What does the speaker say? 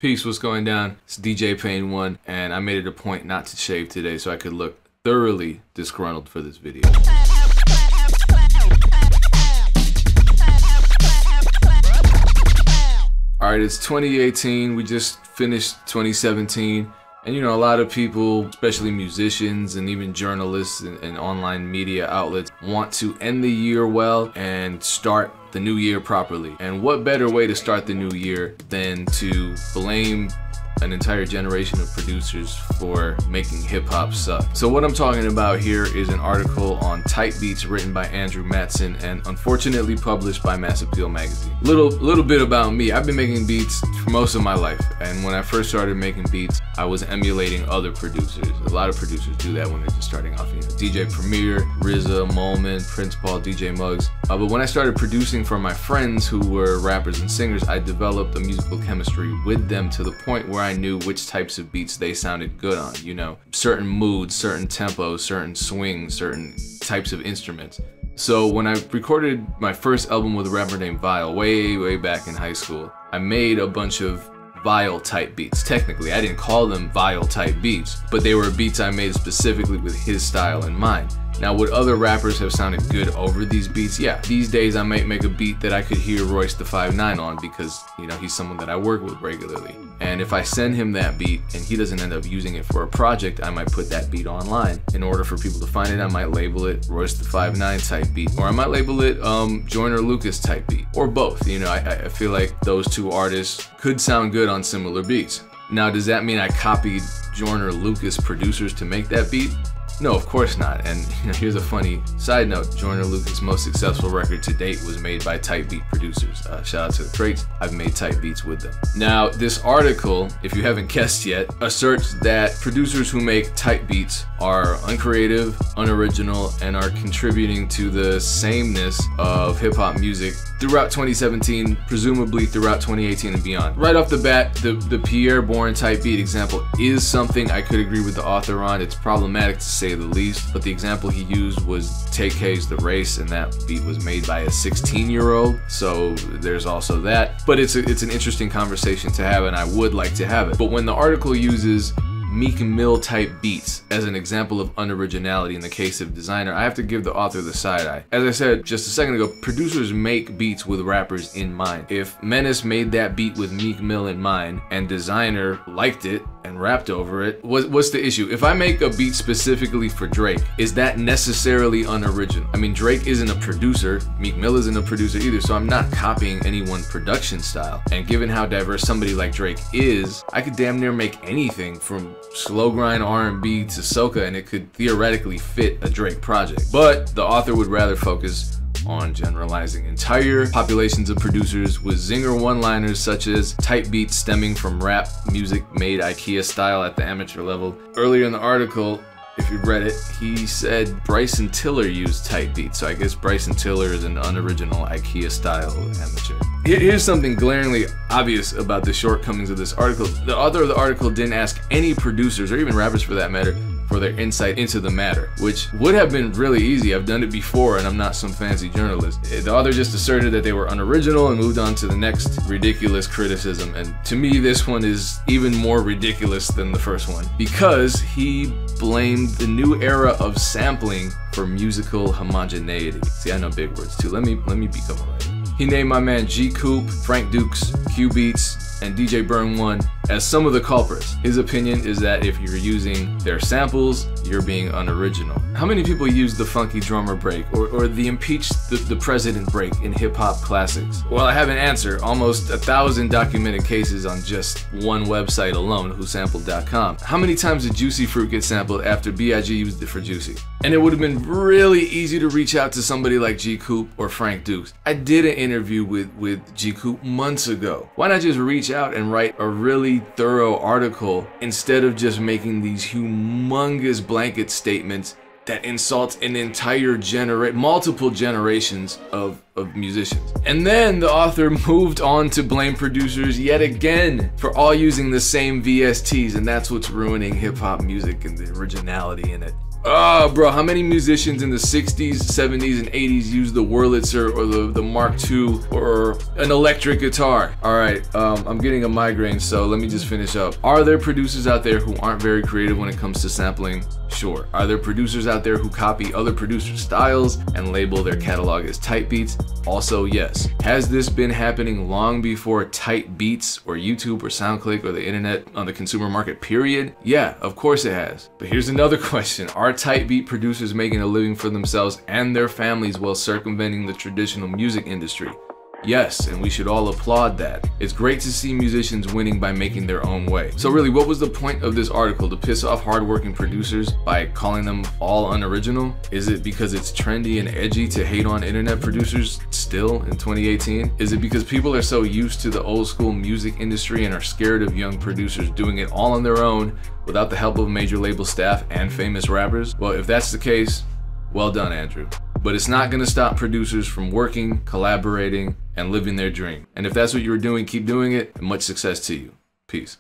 Peace, what's going down? It's DJ Pain 1, and I made it a point not to shave today so I could look thoroughly disgruntled for this video. Alright, it's 2018, we just finished 2017, and you know, a lot of people, especially musicians and even journalists and online media outlets, want to end the year well and start the new year properly. And what better way to start the new year than to blame an entire generation of producers for making hip-hop suck. So what I'm talking about here is an article on Type Beats written by Andrew Matson and unfortunately published by Mass Appeal magazine. Little bit about me. I've been making beats for most of my life, and when I first started making beats, I was emulating other producers. A lot of producers do that when they're just starting off, you know, DJ Premier, RZA, Molman, Prince Paul, DJ Muggs. But when I started producing for my friends who were rappers and singers, I developed a musical chemistry with them to the point where I knew which types of beats they sounded good on, you know, certain moods, certain tempos, certain swings, certain types of instruments. So when I recorded my first album with a rapper named Vile way back in high school, I made a bunch of Vile type beats. Technically, I didn't call them Vile type beats, but they were beats I made specifically with his style in mind. Now, would other rappers have sounded good over these beats? Yeah. These days, I might make a beat that I could hear Royce the 5'9" on because, you know, he's someone that I work with regularly. And if I send him that beat and he doesn't end up using it for a project, I might put that beat online. In order for people to find it, I might label it Royce the 5'9" type beat, or I might label it Joyner Lucas type beat, or both. You know, I feel like those two artists could sound good on similar beats. Now, does that mean I copied Joyner Lucas producers to make that beat? No, of course not. And you know, here's a funny side note. Joyner Lucas' most successful record to date was made by Type Beat producers. Shout out to the Crates. I've made Type Beats with them. Now, this article, if you haven't guessed yet, asserts that producers who make Type Beats are uncreative, unoriginal, and are contributing to the sameness of hip-hop music throughout 2017, presumably throughout 2018 and beyond. Right off the bat, the Pierre bourne type beat example is something I could agree with the author on. It's problematic to say the least, but the example he used was Take K's The Race, and that beat was made by a 16-year-old, so there's also that. But it's an interesting conversation to have, and I would like to have it. But when the article uses Meek Mill type beats as an example of unoriginality in the case of Designer, I have to give the author the side eye. As I said just a second ago, producers make beats with rappers in mind. If Menace made that beat with Meek Mill in mind and Designer liked it and rapped over it, what's the issue? If I make a beat specifically for Drake, is that necessarily unoriginal? I mean, Drake isn't a producer, Meek Mill isn't a producer either, so I'm not copying anyone's production style. And given how diverse somebody like Drake is, I could damn near make anything from slow grind R&B to soca, and it could theoretically fit a Drake project. But the author would rather focus on generalizing entire populations of producers with zinger one-liners such as type beats stemming from rap music made IKEA style at the amateur level. Earlier in the article, if you read it, he said Bryson Tiller used type beats, so I guess Bryson Tiller is an unoriginal IKEA style amateur. Here's something glaringly obvious about the shortcomings of this article. The author of the article didn't ask any producers, or even rappers for that matter, for their insight into the matter, which would have been really easy. I've done it before and I'm not some fancy journalist. The author just asserted that they were unoriginal and moved on to the next ridiculous criticism. And to me, this one is even more ridiculous than the first one because he blamed the new era of sampling for musical homogeneity. See, I know big words too. Let me become a writer. He named my man G Coop, Frank Dukes, Q Beats, and DJ Burn 1 as some of the culprits. His opinion is that if you're using their samples, you're being unoriginal. How many people use the funky drummer break or the impeach the president break in hip-hop classics? Well, I have an answer. Almost 1,000 documented cases on just one website alone, whosampled.com. How many times did Juicy Fruit get sampled after B.I.G. used it for Juicy? And it would have been really easy to reach out to somebody like G Coop or Frank Dukes. I did an interview with G Coop months ago. Why not just reach out and write a really thorough article instead of just making these humongous blanket statements that insult an entire multiple generations of musicians? And then the author moved on to blame producers yet again for all using the same VSTs, and that's what's ruining hip-hop music and the originality in it. Oh, bro, how many musicians in the 60s, 70s, and 80s used the Wurlitzer or the Mark II or an electric guitar? All right, I'm getting a migraine, so let me just finish up. Are there producers out there who aren't very creative when it comes to sampling? Sure. Are there producers out there who copy other producers' styles and label their catalog as tight beats? Also, yes. Has this been happening long before tight beats or YouTube or SoundClick or the internet on the consumer market, period? Yeah, of course it has. But here's another question. Are tight beat producers making a living for themselves and their families while circumventing the traditional music industry? Yes, and we should all applaud that. It's great to see musicians winning by making their own way. So really, what was the point of this article? To piss off hardworking producers by calling them all unoriginal? Is it because it's trendy and edgy to hate on internet producers still in 2018? Is it because people are so used to the old school music industry and are scared of young producers doing it all on their own without the help of major label staff and famous rappers? Well, if that's the case, well done, Andrew. But it's not gonna stop producers from working, collaborating, and living their dream. And if that's what you're doing, keep doing it, and much success to you. Peace.